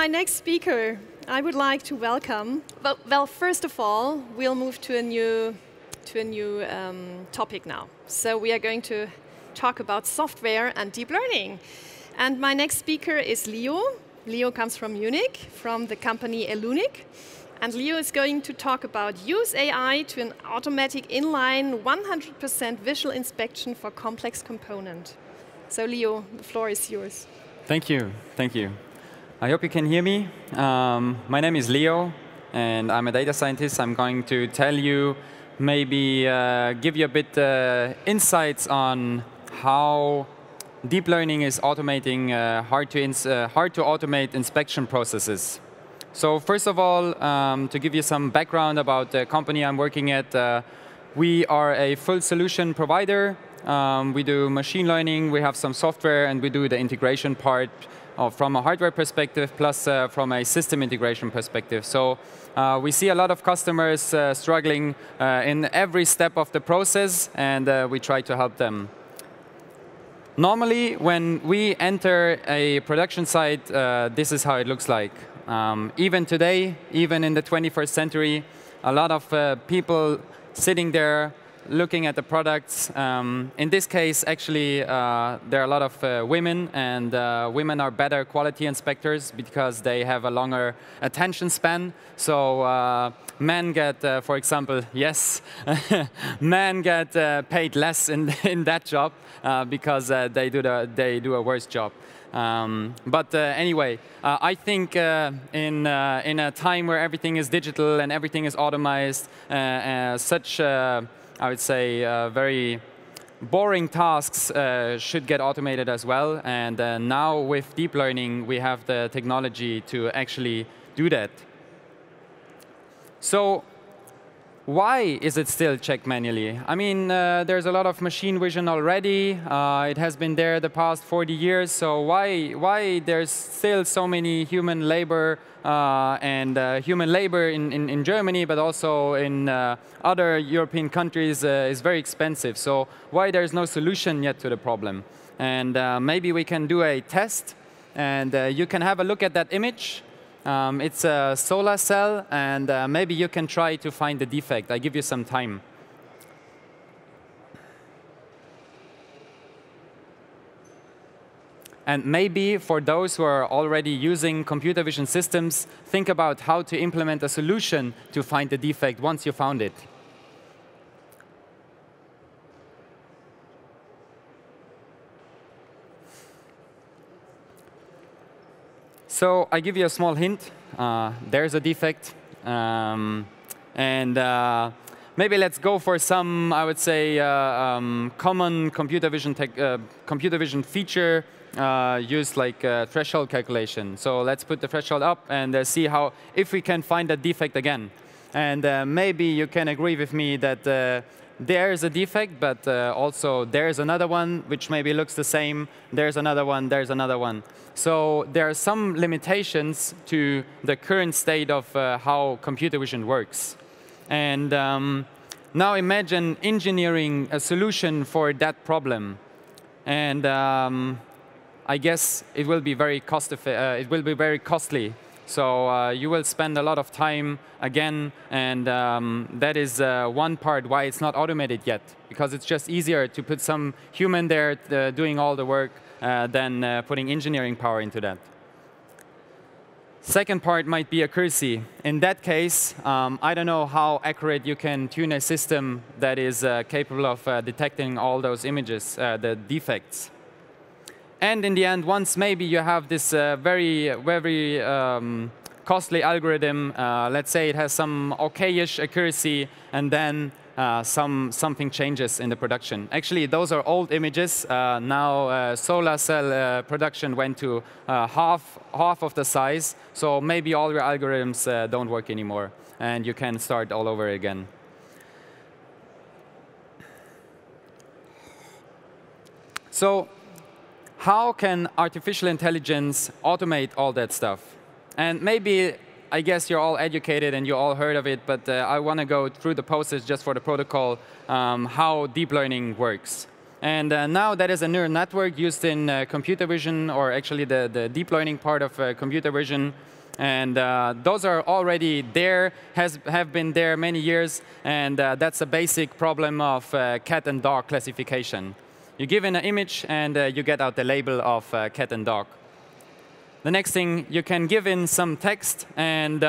my next speaker, I would like to welcome. Well, first of all, we'll move to a new topic now. So we are going to talk about software and deep learning. And my next speaker is Leo. Leo comes from Munich, from the company elunic. And Leo is going to talk about use AI to an automatic inline 100% visual inspection for complex component. So Leo, the floor is yours. Thank you. Thank you. I hope you can hear me. My name is Leo, and I'm a data scientist. I'm going to tell you, maybe give you a bit insights on how deep learning is automating hard to automate inspection processes. So first of all, to give you some background about the company I'm working at, we are a full solution provider. We do machine learning, we have some software, and we do the integration part from a hardware perspective, plus from a system integration perspective. So we see a lot of customers struggling in every step of the process, and we try to help them. Normally, when we enter a production site, this is how it looks like. Even today, even in the 21st century, a lot of people sitting there looking at the products. In this case, actually, there are a lot of women, and women are better quality inspectors because they have a longer attention span. So men get, for example, yes, men get paid less in that job because they do a worse job. But anyway, I think in a time where everything is digital and everything is automized, such I would say very boring tasks should get automated as well. And now with deep learning, we have the technology to actually do that. So why is it still checked manually? I mean, there's a lot of machine vision already. It has been there the past 40 years. So why there's still so many human labor human labor in Germany, but also in other European countries is very expensive. So why there's no solution yet to the problem? And maybe we can do a test, and you can have a look at that image. It's a solar cell, and maybe you can try to find the defect. I give you some time. And maybe for those who are already using computer vision systems, think about how to implement a solution to find the defect once you found it. So I give you a small hint. There's a defect. Maybe let's go for some, I would say, common computer vision feature used like threshold calculation. So let's put the threshold up and see how, if we can find a defect again. And maybe you can agree with me that there's a defect, but also there's another one which maybe looks the same. There's another one, there's another one. So there are some limitations to the current state of how computer vision works. And now imagine engineering a solution for that problem. And I guess it will be very costly. So you will spend a lot of time again, and that is one part why it's not automated yet, because it's just easier to put some human there doing all the work than putting engineering power into that. Second part might be accuracy. In that case, I don't know how accurate you can tune a system that is capable of detecting all those images, the defects. And in the end, once maybe you have this very costly algorithm, let's say it has some okay-ish accuracy, and then something changes in the production. Actually, those are old images. Now solar cell production went to half of the size, so maybe all your algorithms don't work anymore, and you can start all over again. So how can artificial intelligence automate all that stuff? And maybe, I guess you're all educated and you all heard of it, but I want to go through the process just for the protocol, how deep learning works. And now that is a neural network used in computer vision, or actually the deep learning part of computer vision. And those are already there, have been there many years, and that's a basic problem of cat and dog classification. You give in an image, and you get out the label of cat and dog. The next thing, you can give in some text, and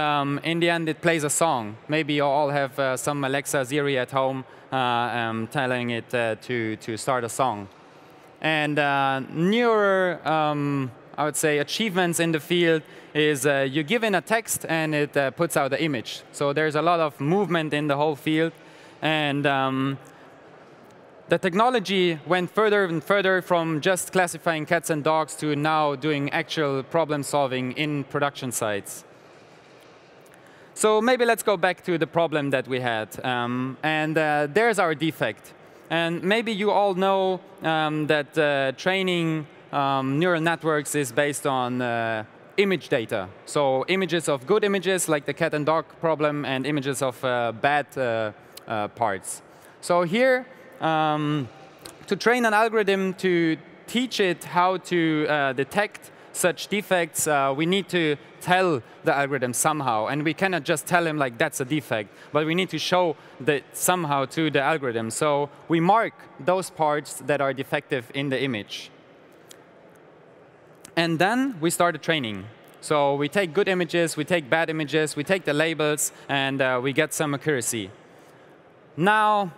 in the end, it plays a song. Maybe you all have some Alexa Siri at home telling it to start a song. And newer, I would say, achievements in the field is you give in a text, and it puts out an image. So there's a lot of movement in the whole field. And the technology went further and further from just classifying cats and dogs to now doing actual problem solving in production sites. So maybe let's go back to the problem that we had. There's our defect. And maybe you all know that training neural networks is based on image data. So images of good images, like the cat and dog problem, and images of bad parts. So here, to train an algorithm to teach it how to detect such defects, we need to tell the algorithm somehow. And we cannot just tell him, like, that's a defect. But we need to show that somehow to the algorithm. So we mark those parts that are defective in the image. And then we start the training. So we take good images, we take bad images, we take the labels, and we get some accuracy. Now,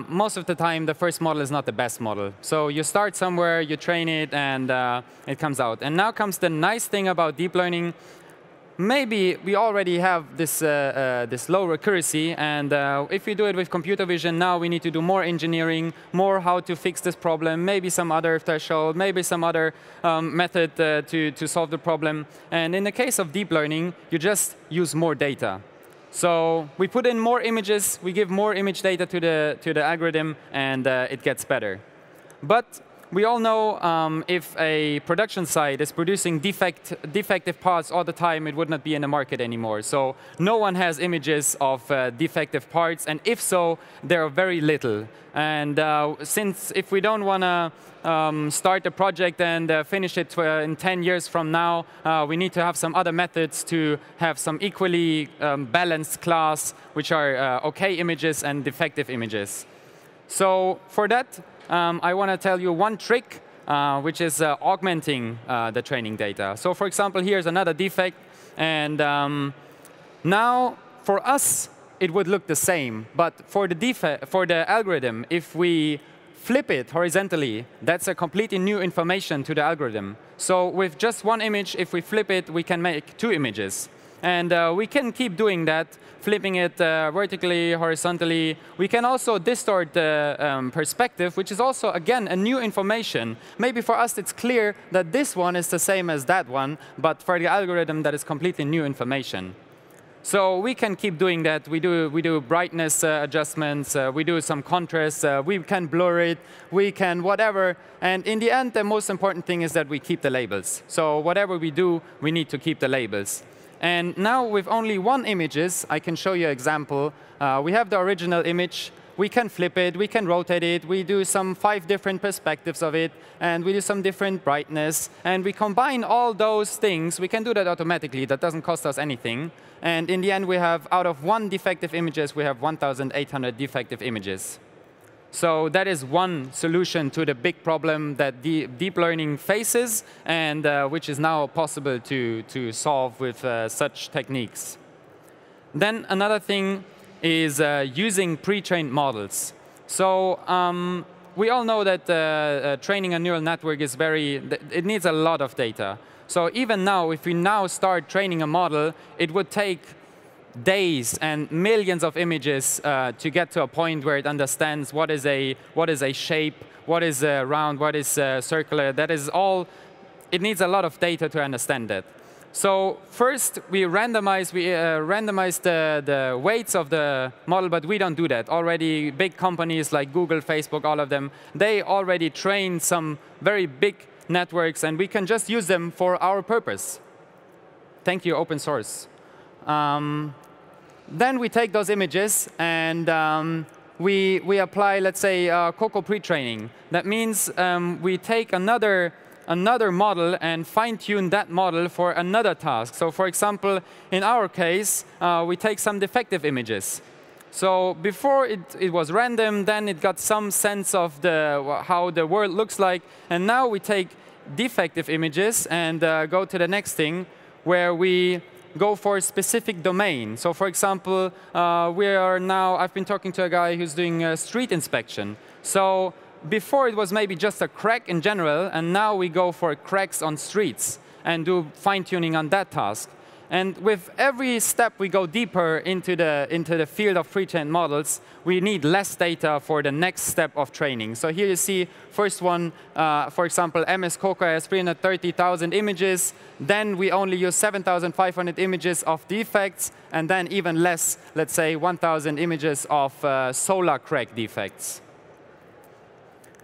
most of the time, the first model is not the best model. So you start somewhere, you train it, and it comes out. And now comes the nice thing about deep learning. Maybe we already have this low accuracy, and if we do it with computer vision, now we need to do more engineering, more how to fix this problem, maybe some other threshold, maybe some other method to solve the problem. And in the case of deep learning, you just use more data. So we put in more images, we give more image data to the algorithm, and it gets better. But we all know if a production site is producing defective parts all the time, it would not be in the market anymore. So no one has images of defective parts, and if so, there are very little. And since if we don't want to start a project and finish it in 10 years from now, we need to have some other methods to have some equally balanced class, which are OK images and defective images. So for that, I want to tell you one trick, which is augmenting the training data. So for example, here's another defect. And now, for us, it would look the same. But for the algorithm, if we flip it horizontally, that's a completely new information to the algorithm. So with just one image, if we flip it, we can make two images. And we can keep doing that, flipping it vertically, horizontally. We can also distort the perspective, which is also, again, a new information. Maybe for us, it's clear that this one is the same as that one, but for the algorithm, that is completely new information. So we can keep doing that. We do brightness adjustments. We do some contrast. We can blur it. We can whatever. And in the end, the most important thing is that we keep the labels. So whatever we do, we need to keep the labels. And now with only one images, I can show you an example. We have the original image. We can flip it. We can rotate it. We do some 5 different perspectives of it. And we do some different brightness. And we combine all those things. We can do that automatically. That doesn't cost us anything. And in the end, we have, out of 1 defective images, we have 1,800 defective images. So that is one solution to the big problem that deep learning faces, and which is now possible to solve with such techniques. Then another thing is using pre-trained models. So we all know that training a neural network is it needs a lot of data. So even now, if we now start training a model, it would take days and millions of images to get to a point where it understands what is a shape, what is round, what is circular. That is all. It needs a lot of data to understand that. So first, we randomize the weights of the model, but we don't do that. Already, big companies like Google, Facebook, all of them, they already train some very big networks, and we can just use them for our purpose. Thank you, open source. Then we take those images, and we apply, let's say, COCO pre-training. That means we take another model and fine-tune that model for another task. So for example, in our case, we take some defective images. So before it was random, then it got some sense of how the world looks like, and now we take defective images and go to the next thing, where we go for a specific domain. So for example, I've been talking to a guy who's doing a street inspection. So before it was maybe just a crack in general, and now we go for cracks on streets and do fine-tuning on that task. And with every step we go deeper into the field of pre-trained models, we need less data for the next step of training. So here you see first one, for example, MS COCO has 330,000 images. Then we only use 7,500 images of defects, and then even less, let's say 1,000 images of solar crack defects.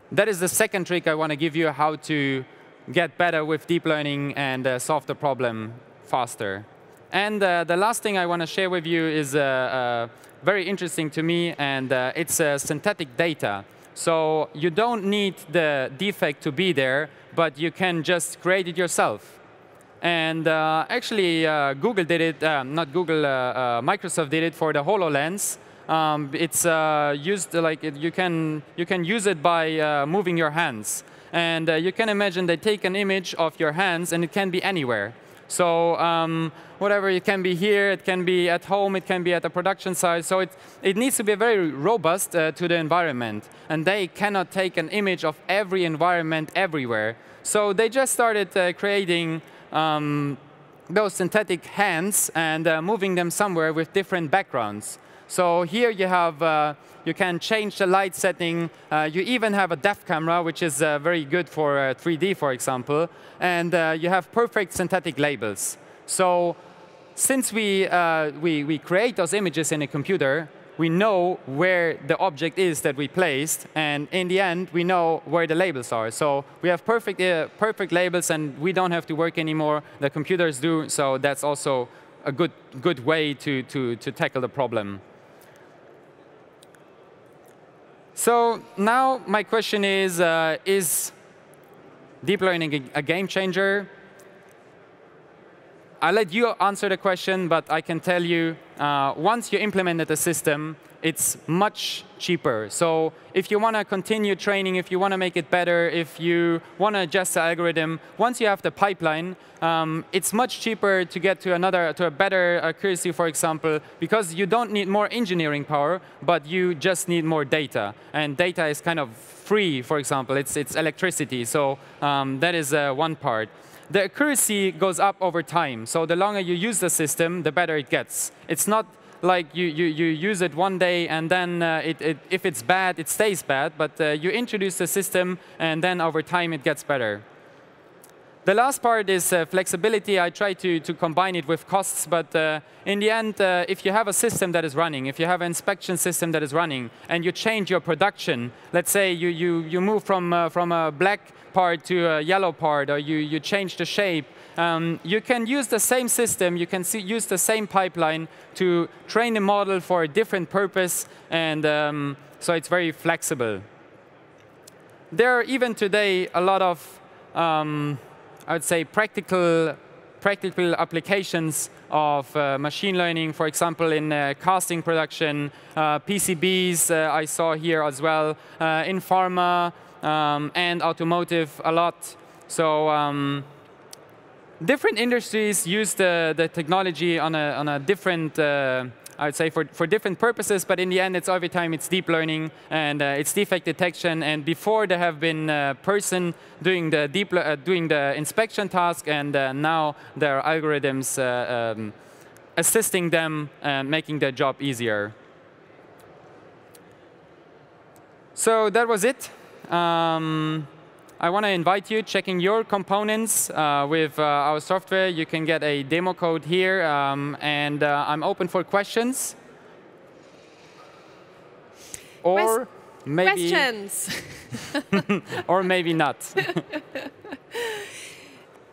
That is the second trick I want to give you, how to get better with deep learning and solve the problem faster. And the last thing I want to share with you is very interesting to me, and it's synthetic data. So you don't need the defect to be there, but you can just create it yourself. And actually, Google did it, not Google, Microsoft did it for the HoloLens. It's used like you can use it by moving your hands. And you can imagine they take an image of your hands, and it can be anywhere. So whatever, it can be here, it can be at home, it can be at a production site. So it needs to be very robust to the environment. And they cannot take an image of every environment everywhere. So they just started creating those synthetic hands and moving them somewhere with different backgrounds. So here you have, you can change the light setting. You even have a depth camera, which is very good for 3D, for example. And you have perfect synthetic labels. So since we create those images in a computer, we know where the object is that we placed. And in the end, we know where the labels are. So we have perfect labels, and we don't have to work anymore. The computers do. So that's also a good way to tackle the problem. So now my question is deep learning a game changer? I'll let you answer the question, but I can tell you, once you implemented the system, it's much cheaper. So if you want to continue training, if you want to make it better, if you want to adjust the algorithm, once you have the pipeline, it's much cheaper to get to a better accuracy, for example, because you don't need more engineering power, but you just need more data. And data is kind of free, for example. It's electricity. So that is one part. The accuracy goes up over time. So the longer you use the system, the better it gets. It's not like you use it one day and then if it's bad, it stays bad. But you introduce the system, and then over time it gets better. The last part is flexibility. I try to combine it with costs, but in the end, if you have a system that is running, if you have an inspection system that is running, and you change your production, let's say you move from a black part to a yellow part, or you change the shape, you can use the same system, you can use the same pipeline to train a model for a different purpose, and so it's very flexible. There are even today a lot of I would say practical applications of machine learning, for example, in casting production, PCBs I saw here as well, in pharma and automotive a lot. So different industries use the technology on a different, I would say, for different purposes, but in the end, it's every time it's deep learning and it's defect detection. And before there have been a person doing the inspection task, and now there are algorithms assisting them and making their job easier. So that was it. I want to invite you checking your components with our software. You can get a demo code here, and I'm open for questions. Or maybe questions. or maybe not.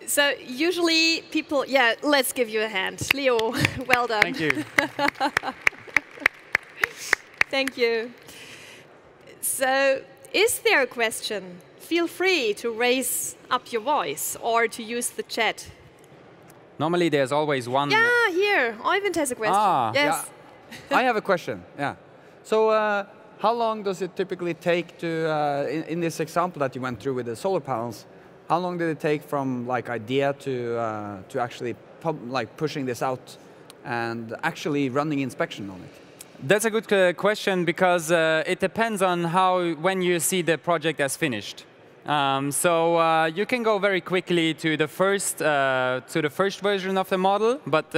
So usually people, yeah, let's give you a hand. Leo, well done. Thank you. Thank you. So, is there a question? Feel free to raise up your voice or to use the chat. Normally, there's always one. Yeah, here. Oyvind has a question. Ah, yes. Yeah. I have a question. Yeah. So, how long does it typically take to, in this example that you went through with the solar panels, how long did it take from like idea to actually pushing this out and actually running inspection on it? That's a good question because it depends on when you see the project as finished. So you can go very quickly to the first version of the model, but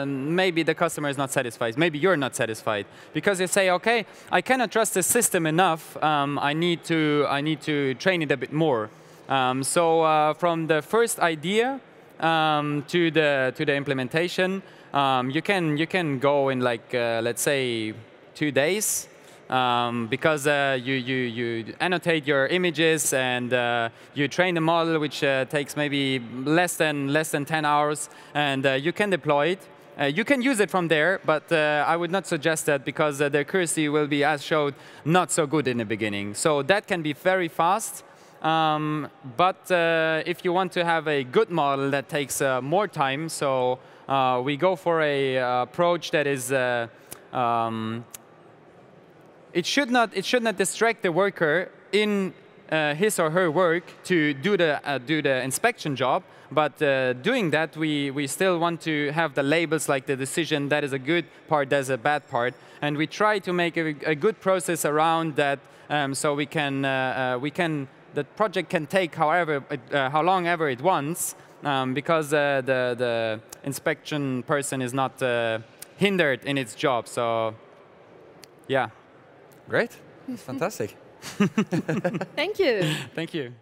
maybe the customer is not satisfied. Maybe you're not satisfied because you say, okay, I cannot trust the system enough. I need to train it a bit more. So from the first idea to the implementation, you can go in like let's say 2 days. Because you annotate your images and you train the model, which takes maybe less than 10 hours, and you can deploy it. You can use it from there, but I would not suggest that because the accuracy will be, as showed, not so good in the beginning. So that can be very fast. But if you want to have a good model, that takes more time. So we go for a approach that is. It should not distract the worker in his or her work to do the inspection job. But doing that, we still want to have the labels like the decision. That is a good part. That's a bad part. And we try to make a good process around that, so the project can take how long ever it wants, because the inspection person is not hindered in its job. So, yeah. Great. That's fantastic. Thank you. Thank you.